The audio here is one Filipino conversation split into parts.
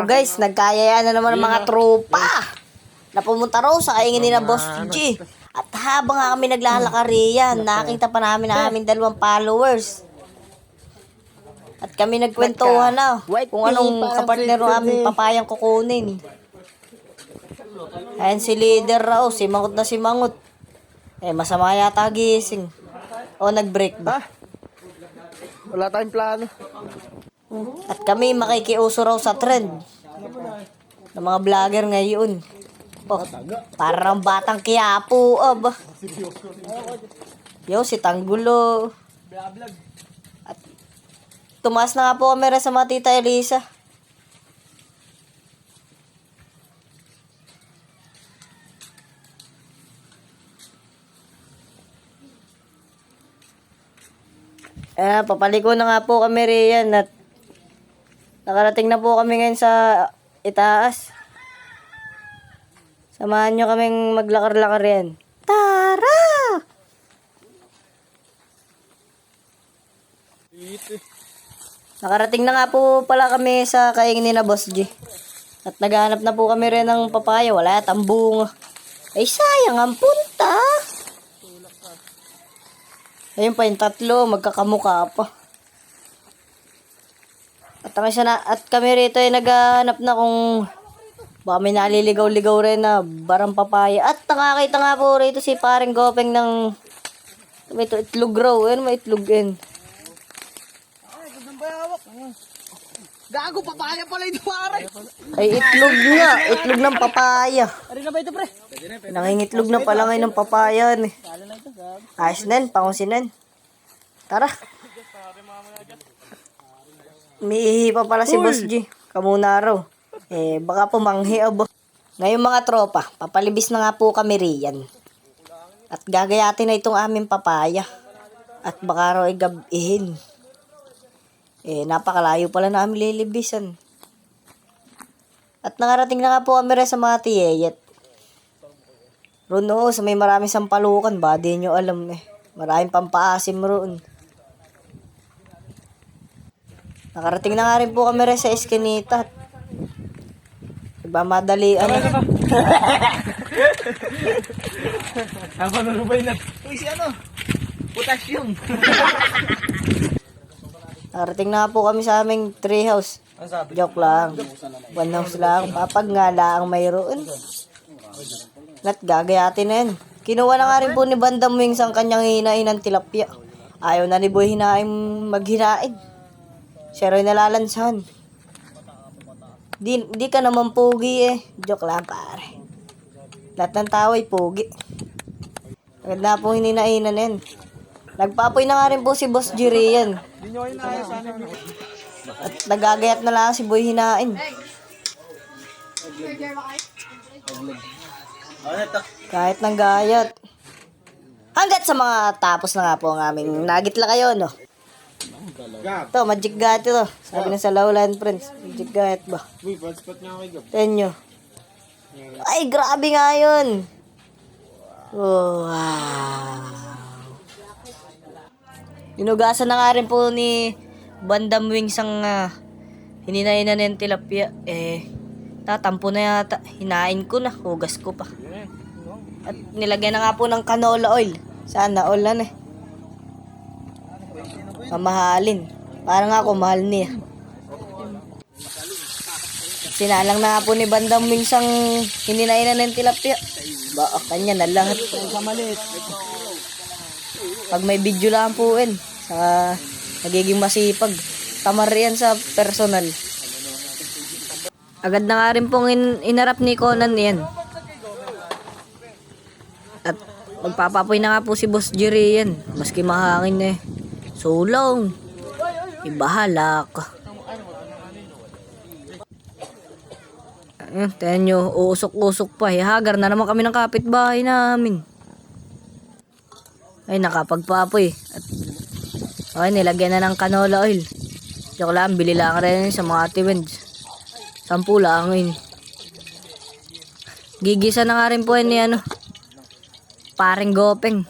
guys, nagkayayaan na naman ng mga tropa na pumunta raw sa kaingin ni na Boss G. At habang nga kami naglalakar riyan, nakita pa namin aming 2 followers. At kami nagkwentuhan na kung anong kapartner ng aming papayang kukunin. Ayan si leader raw, si Mangot na si Mangot. Masama yata gising. O nag-break ba? Wala tayong plano. At kami makikiuso raw sa trend ng mga vlogger ngayon. Parang batang Quiapo. Yo, si Tanggulo. At tumaas na nga po kami sa mga Tita Elisa. Papaliko na nga po kami riyan at nakarating na po kami ngayon sa itaas. Samahan nyo kaming maglakar-lakar yan. Tara! Nakarating na nga po pala kami sa kaingin ni na Boss G. At naghahanap na po kami rin ng papaya. Wala yatang bunga. Ay sayang ang punta. Ayun pa yung 3, magkakamukha pa. At kami rito ay naghahanap na kung baka may naliligaw-ligaw rin na barang papaya. At nakakita nga po rito si paring Gopeng ng may itlog raw. Ayun, may itlog yan. Ay, gandang bayawak. Gago, papaya pala ito, pare. Ay, itlog nga. Itlog ng papaya. Ari na ba ito, pre? Nangingitlog na pala ngayon ng papaya. Ayos na yun, pangusinan. Tara. Miihi pa pala si Boss G. Kamuna raw. Baka pumanghi abo. Ngayon mga tropa, papalibis na nga po kami riyan. At gagayatin na itong aming papaya. At baka raw ay gabihin. Napakalayo pala na aming lilibisan. At nakarating na nga po kami rin sa mga tiyeyet. Roon sa may maraming sampalukan, ba di nyo alam Maraming pampaasim roon. Nakarating na nga rin po kami rin sa Eskinita. Diba madalian Ako nalubay na. Uy, si ano? Potassium. Nakarating na po kami sa aming tree house. Joke lang. 1 house lang. Papag nga lang mayroon. At gagayatin na yun. Kinuha na nga rin po ni Bandam Wings ang kanyang hinain ng tilapia. Ayaw na ni Boy hinain maghinain. Siya rin nalalansahan. Di ka naman pogi Joke lang pare. Lahat ng tao ay pogi. Agad na po hininainan na yan. Nagpapoy na nga rin po si Boss G riyan. At nagagayat na lang si Boy hinain. Kahit ng gayat. Hanggat sa mga tapos na nga po ang aming nagitla kayo, no? Ito, magic gayat ito. Sabi na sa Lowland Friends. Magic gayat ba? Tenyo. Ay, grabe nga yun. Wow. Inugasan na nga rin po ni Bandam Wings ang hininainan ng tilapia. Tatampo na yata. Hinain ko na. Hugas ko pa. At nilagyan na nga po ng canola oil. Sana all na mamahalin. Parang ako mahal niya. Sinalang na nga po ni Bandam Wings ang hininainan ng tilapia. Kanya na lahat. Pag may video lang po sa nagiging masipag. Tamar yan sa personal. Agad na nga rin pong inarap ni Conan yan. At magpapapoy na nga po si Boss Jerry yan. Maski mahangin Sulong. Ibahala ka. Tingnan nyo, uusok-usok pa. Hagar na naman kami ng kapitbahay namin. Ay, nakapagpapoy. At nilagyan na ng canola oil. Joke lang, bili lang rin sa mga atiwends. 10 lang yun. Gigisa na nga rin po ni paring Gopeng.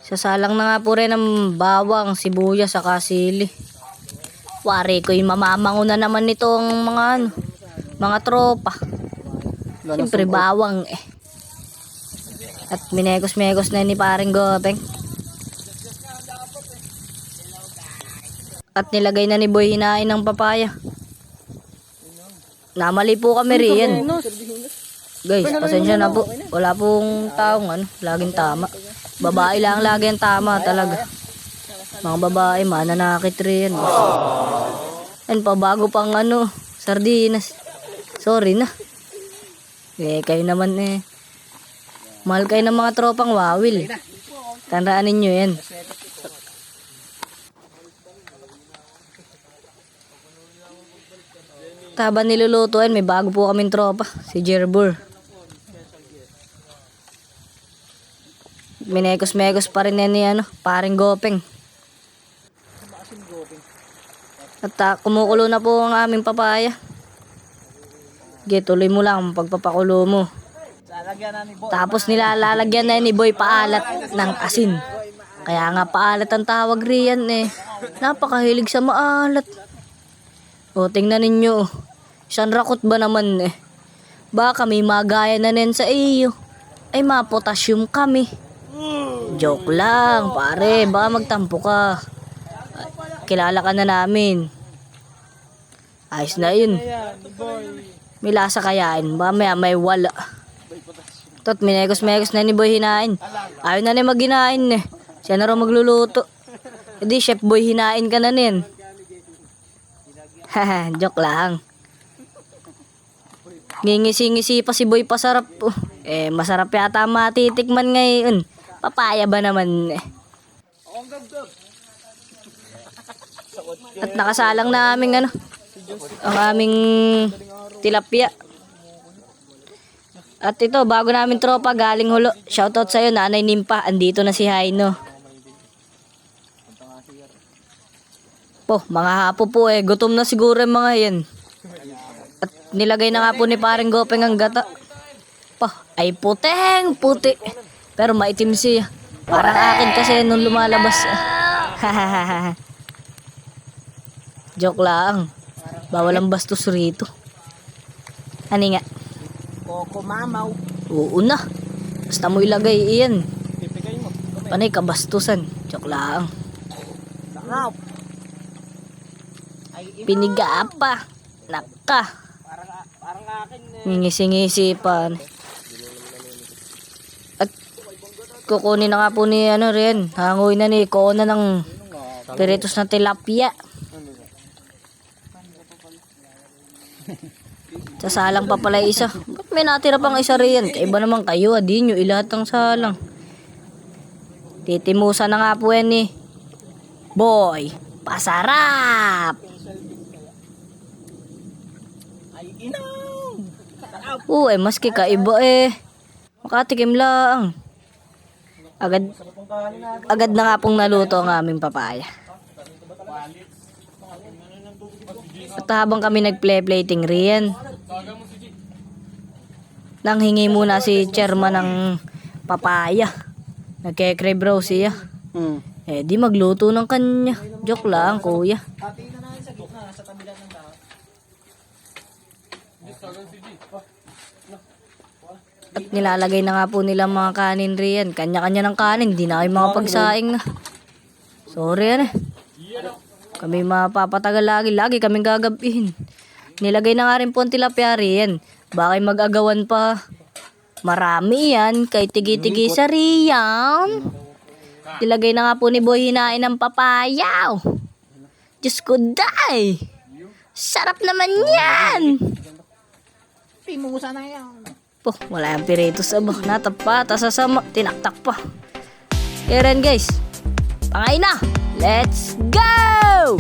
Sasalang na nga po rin ng bawang, sibuyas, saka sili. Wari ko yung mamamango na naman nitong mga ano, mga tropa. Siyempre bawang eh. At minegos-megos na ni paring Gopeng. At nilagay na ni Boy hinain ng papaya. Namali po kami riyan. Guys, pasensya na po. Wala pong taong ano, laging tama. Babae lang lagi ang tama talaga. Mga babae, mananakit riyan. Yan pa, bago pang ano, sardinas. Sorry na. Eh, kayo naman eh. Mahal kayo ng mga tropang wawil. Tandaan ninyo yan. Taban nilulutuin, may bago po kaming tropa. Si Jerbur. Minekos-mekos pa rin yan ni ano, paring Gopeng. At kumukulo na po ang aming papaya. Sige, tuloy mo lang ang pagpapakulo mo. Tapos nilalagyan na ni Boy paalat ng asin. Kaya nga paalat ang tawag riyan eh. Napakahilig sa maalat. O, tingnan ninyo. Isang rakot ba naman eh. Baka may magaya na rin sa iyo. Ay mapotasyum kami. Joke lang, pare. Baka magtampo ka. Kilala ka na namin. Ayos na yun. May lasa kayain. Baka may wala. Tot, minegos-megos na ni Boy hinain. Ayaw na niya maghinain eh. Siya na raw magluluto. Hindi, Chef Boy hinain ka na nin. Haha, joke lang. Ngingisi-ngisi pa si Boy pasarap. Eh, masarap yata matitikman ngayon. Papaya ba naman eh. At nakasalang na aming ano, ang aming tilapia. At ito, bago namin tropa, galing Hulo. Shoutout sa'yo, Nanay Nimpa. Andito na si Haino. Po, mga hapo po eh. Gutom na siguro yung mga yan. At nilagay na nga po ni paring Gopeng ang gata. Pa, ay puteng puti. Pero maitim siya. Parang akin kasi nung lumalabas. Joke lang. Bawal ang bastos rito. Ani nga? Koko mamaw. Oo na. Basta mo ilagay iyan. Panay kabastusan. Joke lang. Sarap. Piniga pa. Naka. Parang akin eh. Ngingisi-ngisi pa. At kukunin na nga po ni ano rin. Hangoy na ni Kona ng piritos na tilapia. Sasalang pa pala isa. Ba't may natira pang isa riyan? Kaiba naman kayo. Di nyo ilahat ang salang. Titimusa na nga po yan ni Boy. Pasarap! Ay inong. Maski kaiba eh. Makatikim lang. Agad na nga pong naluto ang aming papaya. At habang kami nag-play-plating riyan, nang hingi muna si chairman ng papaya. Nagke-crave raw siya. Eh di magluto ng kanya. Joke lang, kuya. At nilalagay na nga po nila mga kanin riyan. Kanya-kanya ng kanin. Di na kayo mga pagsaing na. Sorry yan eh. Kami mapapatagal lagi. Lagi kaming gagabihin. Nilagay na nga rin po ang tilapia riyan. Bakit mag-agawan pa? Marami yan. Kay tigi-tigi sa riyan. Nilagay na nga po ni Boy hinain ng papaya. Diyos ko, day! Sarap naman yan! Pimusa na yan. Po, wala yung piritos sa bak. Natapa, tasasama, tinaktak pa. Kaya rin guys, pangay na! Let's go!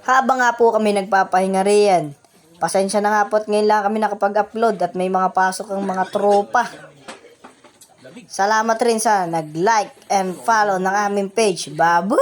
Habang nga po kami nagpapahinga riyan, pasensya na nga po at ngayon lang kami nakapag-upload at may mga pasok ang mga tropa. Salamat rin sa nag-like and follow ng aming page. Babu!